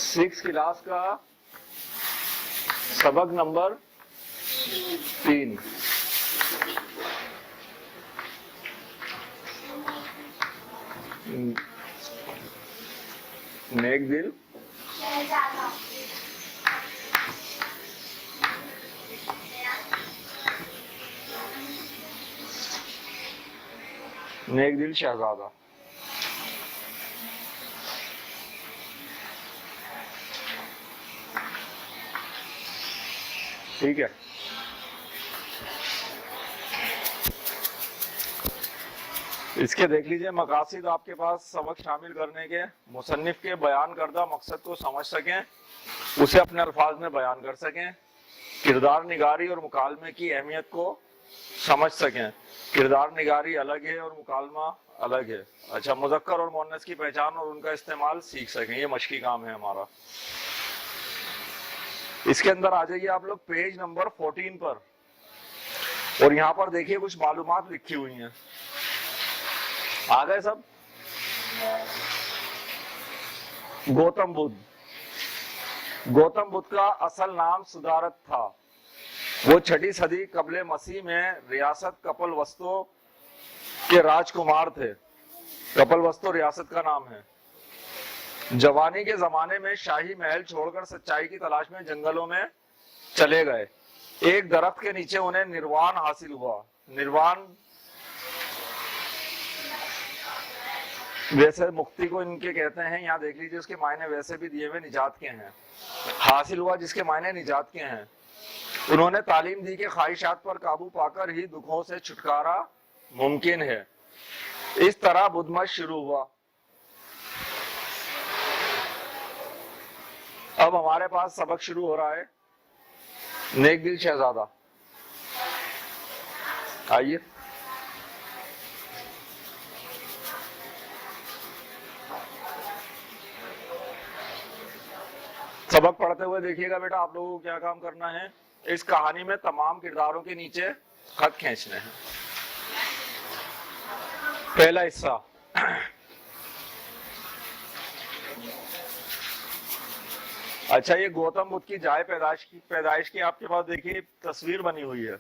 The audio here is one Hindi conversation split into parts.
6 क्लास का सबक नंबर 3। नेक दिल नेक दिल शहजादा। ठीक है, इसके देख लीजिए मकासिद आपके पास सबक शामिल करने के, मुसन्निफ के बयान करदा मकसद को समझ सकें, उसे अपने अल्फाज में बयान कर सकें, किरदार निगारी और मुकालमे की अहमियत को समझ सकें। किरदार निगारी अलग है और मुकालमा अलग है। अच्छा, मुज़क्कर और मुअन्नस की पहचान और उनका इस्तेमाल सीख सकें, ये मशकी काम है हमारा। इसके अंदर आ जाइए आप लोग पेज नंबर 14 पर, और यहां पर देखिए कुछ मालूमात लिखी हुई हैं। आ गए सब? गौतम बुद्ध का असल नाम सुदारत था। वो 6वीं सदी कबले मसीह में रियासत कपिलवस्तु के राजकुमार थे। कपिलवस्तु रियासत का नाम है। जवानी के जमाने में शाही महल छोड़कर सच्चाई की तलाश में जंगलों में चले गए। एक दरख्त के नीचे उन्हें निर्वाण हासिल हुआ। निर्वाण वैसे मुक्ति को इनके कहते हैं, यहाँ देख लीजिए उसके मायने वैसे भी दिए हुए निजात के हैं। हासिल हुआ जिसके मायने निजात के हैं। उन्होंने तालीम दी कि ख्वाहिशात पर काबू पाकर ही दुखों से छुटकारा मुमकिन है। इस तरह बुद्ध मत शुरू हुआ। अब हमारे पास सबक शुरू हो रहा है। नेक दिल शहजादा, आइए। सबक पढ़ते हुए देखिएगा बेटा, आप लोगों को क्या काम करना है। इस कहानी में तमाम किरदारों के नीचे खत खींचने हैं। पहला हिस्सा, अच्छा, ये गौतम बुद्ध की जाए पैदाइश की आपके पास देखिए तस्वीर बनी हुई है।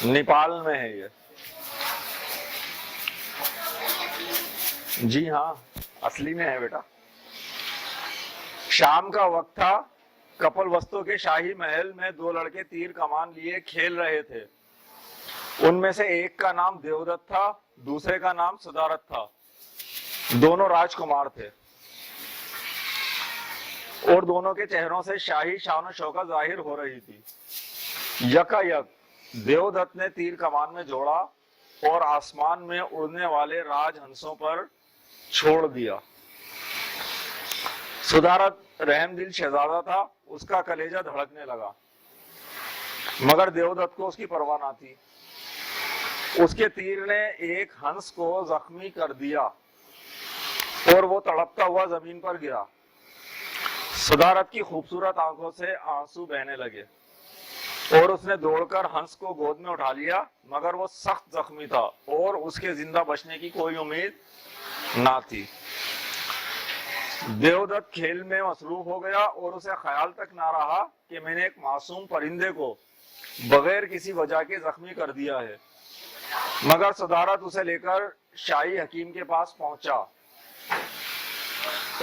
नेपाल में है ये। जी हाँ, असली में है बेटा। शाम का वक्त था। कपिलवस्तु के शाही महल में 2 लड़के तीर कमान लिए खेल रहे थे। उनमें से एक का नाम देवदत्त था, दूसरे का नाम सुदारत था। दोनों राजकुमार थे और दोनों के चेहरों से शाही शान और शौकत जाहिर हो रही थी। यकायक देवदत्त ने तीर कमान में जोड़ा और आसमान में उड़ने वाले राजहंसों पर छोड़ दिया। सुदारत रहमदिल शहजादा था। उसका कलेजा धड़कने लगा, मगर देवदत्त को उसकी परवाह ना थी। उसके तीर ने एक हंस को जख्मी कर दिया और वो तड़पता हुआ जमीन पर गिरा। सुदारत की खूबसूरत आंखों से आंसू बहने लगे और उसने दौड़कर हंस को गोद में उठा लिया, मगर वो सख्त जख्मी था और उसके जिंदा बचने की कोई उम्मीद ना थी। देवदत्त खेल में मसरूफ हो गया और उसे ख्याल तक ना रहा कि मैंने एक मासूम परिंदे को बगैर किसी वजह के जख्मी कर दिया है। मगर सुदारत उसे लेकर शाही हकीम के पास पहुंचा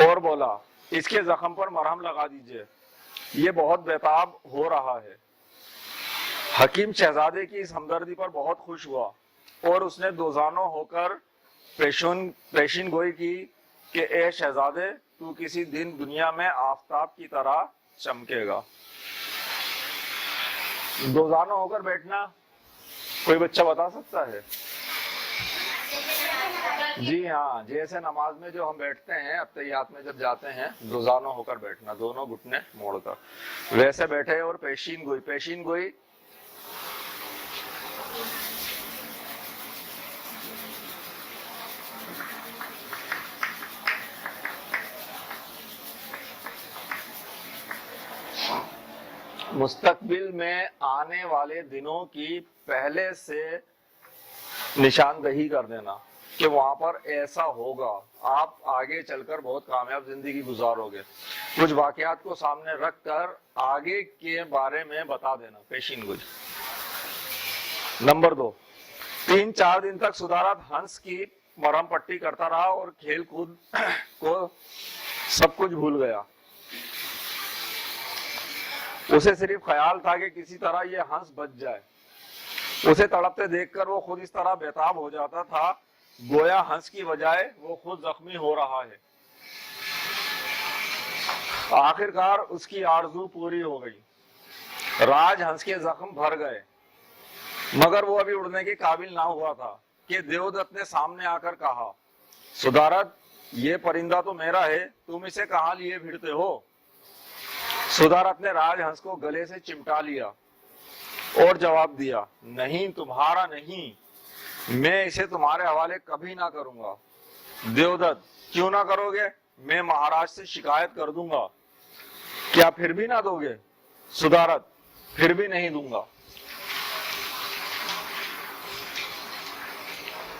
और बोला, इसके जख्म पर मरहम लगा दीजिए, ये बहुत बेताब हो रहा है। हकीम शहजादे की इस हमदर्दी पर बहुत खुश हुआ और उसने दोजानो होकर पेशीन गोई की कि ए शहजादे, तू किसी दिन दुनिया में आफताब की तरह चमकेगा। दोजानो होकर बैठना कोई बच्चा बता सकता है? जी हाँ, जैसे नमाज में जो हम बैठते हैं, अत्तहियात में जब जाते हैं, दोजानो होकर बैठना, दोनों घुटने मोड़कर, वैसे बैठे और पेशीन गोई मुस्तकबिल में आने वाले दिनों की पहले से निशानदही कर देना। कि वहां पर ऐसा होगा, आप आगे चलकर बहुत कामयाब जिंदगी गुजारोगे। कुछ वाकयात को सामने रखकर आगे के बारे में बता देना, पेशीन गोई। नंबर 2, 3-4 दिन तक सुधारत हंस की मरहम पट्टी करता रहा और खेल कूद को सब कुछ भूल गया। उसे सिर्फ ख्याल था कि किसी तरह ये हंस बच जाए। उसे तड़पते देखकर वो खुद इस तरह बेताब हो जाता था, गोया हंस की बजाय वो खुद जख्मी हो रहा है। आखिरकार उसकी आरज़ू पूरी हो गई। राज हंस के जख्म भर गए, मगर वो अभी उड़ने के काबिल ना हुआ था कि देवदत्त ने सामने आकर कहा, सुधारत, ये परिंदा तो मेरा है, तुम इसे कहाँ लिए फिरते हो? सुधारत ने राजहंस को गले से चिमटा लिया और जवाब दिया, नहीं, तुम्हारा नहीं, मैं इसे तुम्हारे हवाले कभी ना करूंगा। देवदत्त, क्यों ना करोगे? मैं महाराज से शिकायत कर दूंगा। क्या फिर भी ना दोगे? सुधारत, फिर भी नहीं दूंगा।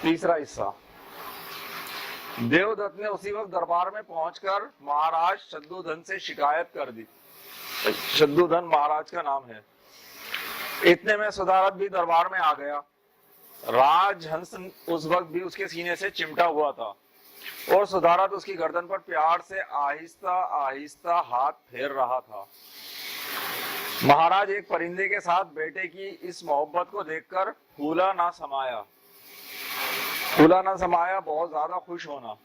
तीसरा हिस्सा। देवदत्त ने उसी वक्त दरबार में पहुंचकर महाराज शद्दुधन से शिकायत कर दी। शद्दुधन महाराज का नाम है। इतने में सुधारत भी दरबार में आ गया। राजहंस उस वक्त भी उसके सीने से चिमटा हुआ था और सुधारत उसकी गर्दन पर प्यार से आहिस्ता आहिस्ता हाथ फेर रहा था। महाराज एक परिंदे के साथ बेटे की इस मोहब्बत को देखकर फूला ना समाया बहुत ज्यादा खुश होना।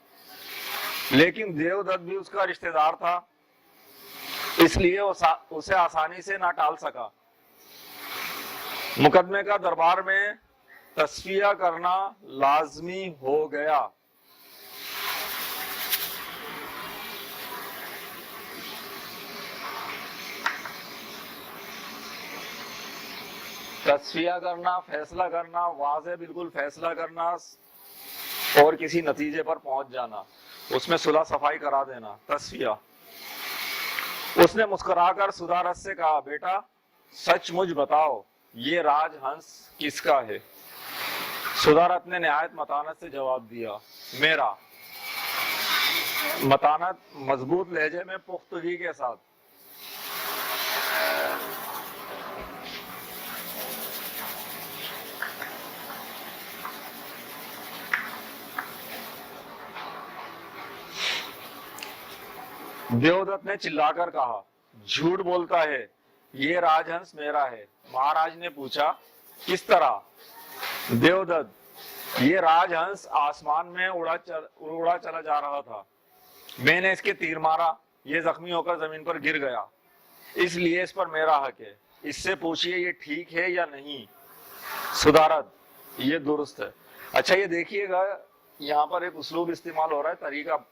लेकिन देवदत्त भी उसका रिश्तेदार था, इसलिए उसे आसानी से ना टाल सका। मुकदमे का दरबार में तस्फिया करना लाजमी हो गया। तस्फिया करना, फैसला करना, वाज़े बिल्कुल फैसला करना और किसी नतीजे पर पहुंच जाना, उसमें सुलह सफाई करा देना, तस्फिया। उसने मुस्कुराकर सुधारत से कहा, बेटा सचमुच बताओ, ये राजहंस किसका है? सुधारत ने निहायत मतानत से जवाब दिया, मेरा। मतानत मजबूत लहजे में पुख्तगी के साथ। देवदत्त ने चिल्लाकर कहा, झूठ बोलता है, ये राजहंस मेरा है। महाराज ने पूछा, किस तरह? देवदत्त, ये राजहंस आसमान में उड़ा चला जा रहा था। मैंने इसके तीर मारा, ये जख्मी होकर जमीन पर गिर गया, इसलिए इस पर मेरा हक है। इससे पूछिए ये ठीक है या नहीं। सुधारत, ये दुरुस्त है। अच्छा, ये देखिएगा, यहाँ पर एक उसलूब इस्तेमाल हो रहा है, तरीका।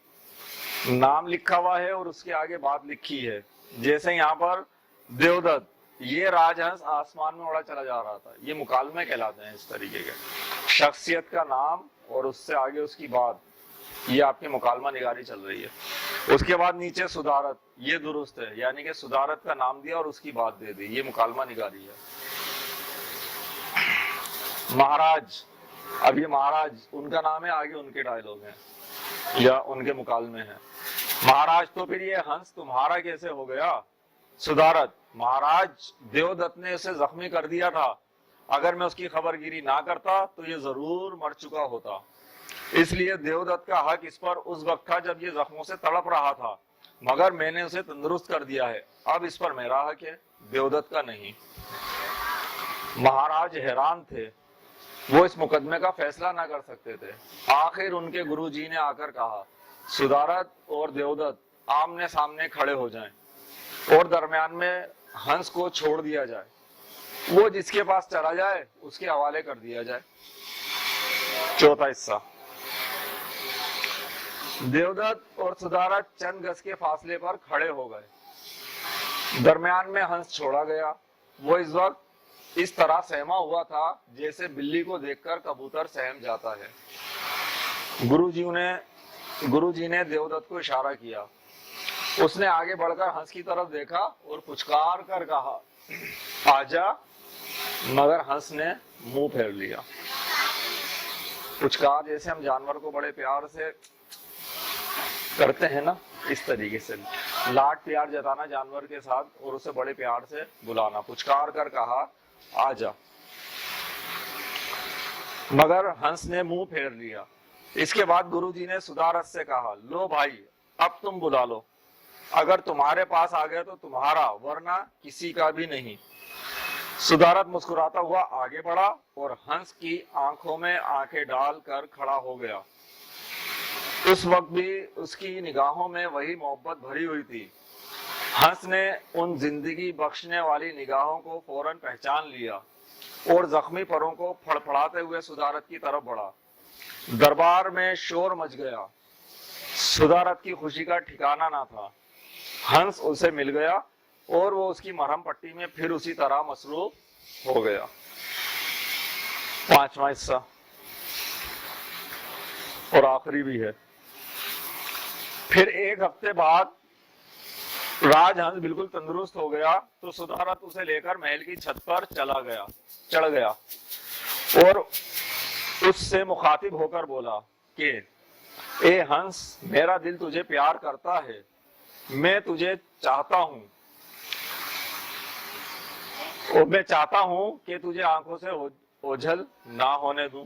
नाम लिखा हुआ है और उसके आगे बात लिखी है। जैसे यहाँ पर देवदत्त, ये राजहंस आसमान में उड़ा चला जा रहा था, ये मुकालमे कहलाते हैं। इस तरीके के शख्सियत का नाम और उससे आगे उसकी बात, ये आपकी मुकालमा निगारी चल रही है। उसके बाद नीचे सुधारत, ये दुरुस्त है, यानी कि सुधारत का नाम दिया और उसकी बात दे दी, ये मुकालमा निगारी है। महाराज, अब ये महाराज उनका नाम है, आगे उनके डायलॉग हैं या उनके मुकालमे हैं। महाराज, तो फिर ये हंस तुम्हारा कैसे हो गया? सुधारत, महाराज, देवदत्त ने उसे जख्मी कर दिया था। अगर मैं उसकी खबरगिरी ना करता तो ये जरूर मर चुका होता। इसलिए देवदत्त का हक इस पर उस वक्त था जब ये जख्मों से तड़प रहा था, मगर मैंने उसे तंदुरुस्त कर दिया है। अब इस पर मेरा हक है, देवदत्त का नहीं। महाराज हैरान थे, वो इस मुकदमे का फैसला ना कर सकते थे। आखिर उनके गुरुजी ने आकर कहा, सुधारत और देवदत्त आमने सामने खड़े हो जाएं और दरमियान में हंस को छोड़ दिया जाए। वो जिसके पास चला जाए उसके हवाले कर दिया जाए। चौथा हिस्सा। देवदत्त और सुधारत चंद गज के फासले पर खड़े हो गए। दरमियान में हंस छोड़ा गया। वो इस वक्त इस तरह सहमा हुआ था जैसे बिल्ली को देखकर कबूतर सहम जाता है। गुरुजी ने देवदत्त को इशारा किया। उसने आगे बढ़कर हंस की तरफ देखा और पुचकार कर कहा, आजा, मगर हंस ने मुंह फेर लिया। कुछ कहा जैसे हम जानवर को बड़े प्यार से करते हैं ना, इस तरीके से लाड प्यार जताना जानवर के साथ और उसे बड़े प्यार से बुलाना। पुचकार कर कहा आजा, मगर हंस ने मुंह फेर लिया। इसके बाद गुरुजी ने सुदारत से कहा, लो भाई अब तुम बुला लो, अगर तुम्हारे पास आ गया तो तुम्हारा, वरना किसी का भी नहीं। सुदारत मुस्कुराता हुआ आगे बढ़ा और हंस की आंखों में आंखें डालकर खड़ा हो गया। उस वक्त भी उसकी निगाहों में वही मोहब्बत भरी हुई थी। हंस ने उन जिंदगी बख्शने वाली निगाहों को फौरन पहचान लिया और जख्मी परों को फड़फड़ाते हुए सुदारत की तरफ बढ़ा। दरबार में शोर मच गया। सुदारत की खुशी का ठिकाना ना था। हंस उसे मिल गया और वो उसकी मरहम पट्टी में फिर उसी तरह मसरूफ हो गया। 5वां हिस्सा और आखिरी भी है। फिर एक हफ्ते बाद राजहंस बिल्कुल तंदुरुस्त हो गया तो सुदारत उसे लेकर महल की छत पर चढ़ गया और उससे मुखातिब होकर बोला कि ए हंस, मेरा दिल तुझे प्यार करता है, मैं तुझे चाहता हूं और मैं चाहता हूं कि तुझे आंखों से ओझल ना होने दूं।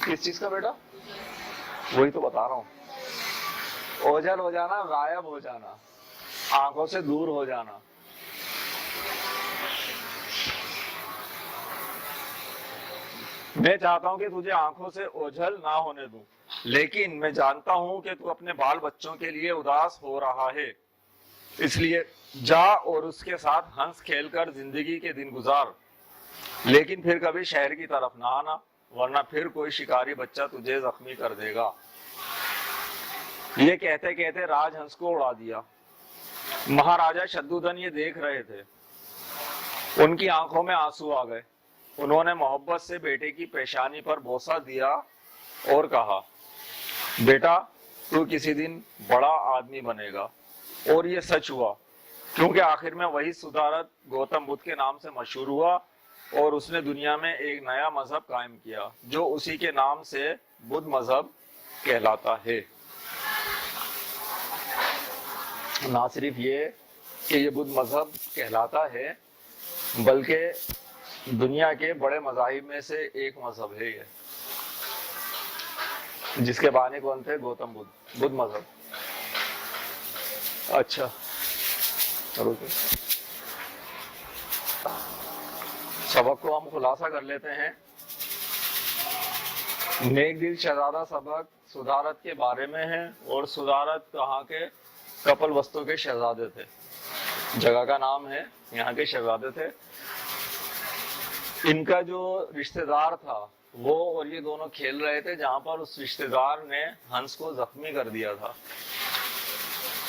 किस चीज का बेटा? वही तो बता रहा हूं। ओझल हो जाना, गायब हो जाना, आंखों से दूर हो जाना। मैं चाहता हूं कि तुझे आंखों से ओझल ना होने दूं, लेकिन मैं जानता हूं कि तू अपने बाल बच्चों के लिए उदास हो रहा है, इसलिए जा और उसके साथ हंस खेलकर जिंदगी के दिन गुजार, लेकिन फिर कभी शहर की तरफ ना आना, वरना फिर कोई शिकारी बच्चा तुझे जख्मी कर देगा। ये कहते कहते राजहंस को उड़ा दिया। महाराजा शद्दुदन ये देख रहे थे। उनकी आंखों में आंसू आ गए। उन्होंने मोहब्बत से बेटे की पेशानी पर बोसा दिया और कहा, बेटा तू किसी दिन बड़ा आदमी बनेगा। और ये सच हुआ, क्योंकि आखिर में वही सुदारत गौतम बुद्ध के नाम से मशहूर हुआ और उसने दुनिया में एक नया मजहब कायम किया जो उसी के नाम से बुद्ध मजहब कहलाता है। ना सिर्फ ये कि ये बुद्ध मजहब कहलाता है, बल्कि दुनिया के बड़े मजाहिब में से एक मजहब है ये, जिसके बानी कौन थे? गौतम बुद्ध, बुद्ध मजहब। अच्छा सबक को हम खुलासा कर लेते हैं। नेक दिल शहजादा सबक सुदारत के बारे में है और सुदारत कहाँ के? कपल वस्तु के शहजादे थे, जगह का नाम है, यहाँ के शहजादे थे। इनका जो रिश्तेदार था वो और ये दोनों खेल रहे थे, जहां पर उस रिश्तेदार ने हंस को जख्मी कर दिया था।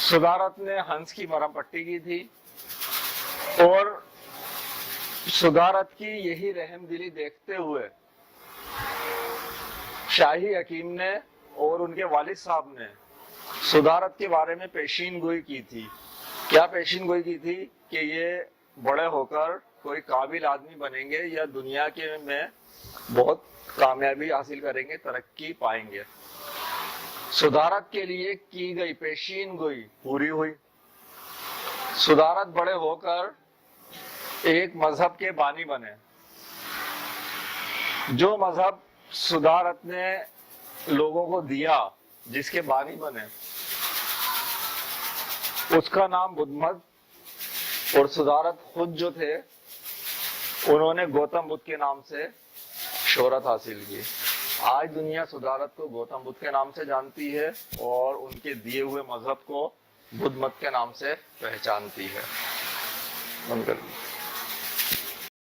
सुदारत ने हंस की मरहम पट्टी की थी और सुदारत की यही रहमदिली देखते हुए शाही हकीम ने और उनके वालिद साहब ने सुदारत के बारे में पेशीन गोई की थी। क्या पेशीन गोई की थी? कि ये बड़े होकर कोई काबिल आदमी बनेंगे या दुनिया के में बहुत कामयाबी हासिल करेंगे, तरक्की पाएंगे। सुदारत के लिए की गई पेशीन गोई पूरी हुई। सुदारत बड़े होकर एक मजहब के बानी बने। जो मजहब सुदारत ने लोगों को दिया, जिसके बानी बने, उसका नाम बुद्ध मत, और सुदारत खुद जो थे उन्होंने गौतम बुद्ध के नाम से शोहरत हासिल की। आज दुनिया सुदारत को गौतम बुद्ध के नाम से जानती है और उनके दिए हुए मजहब को बुद्ध मत के नाम से पहचानती है। बंद कर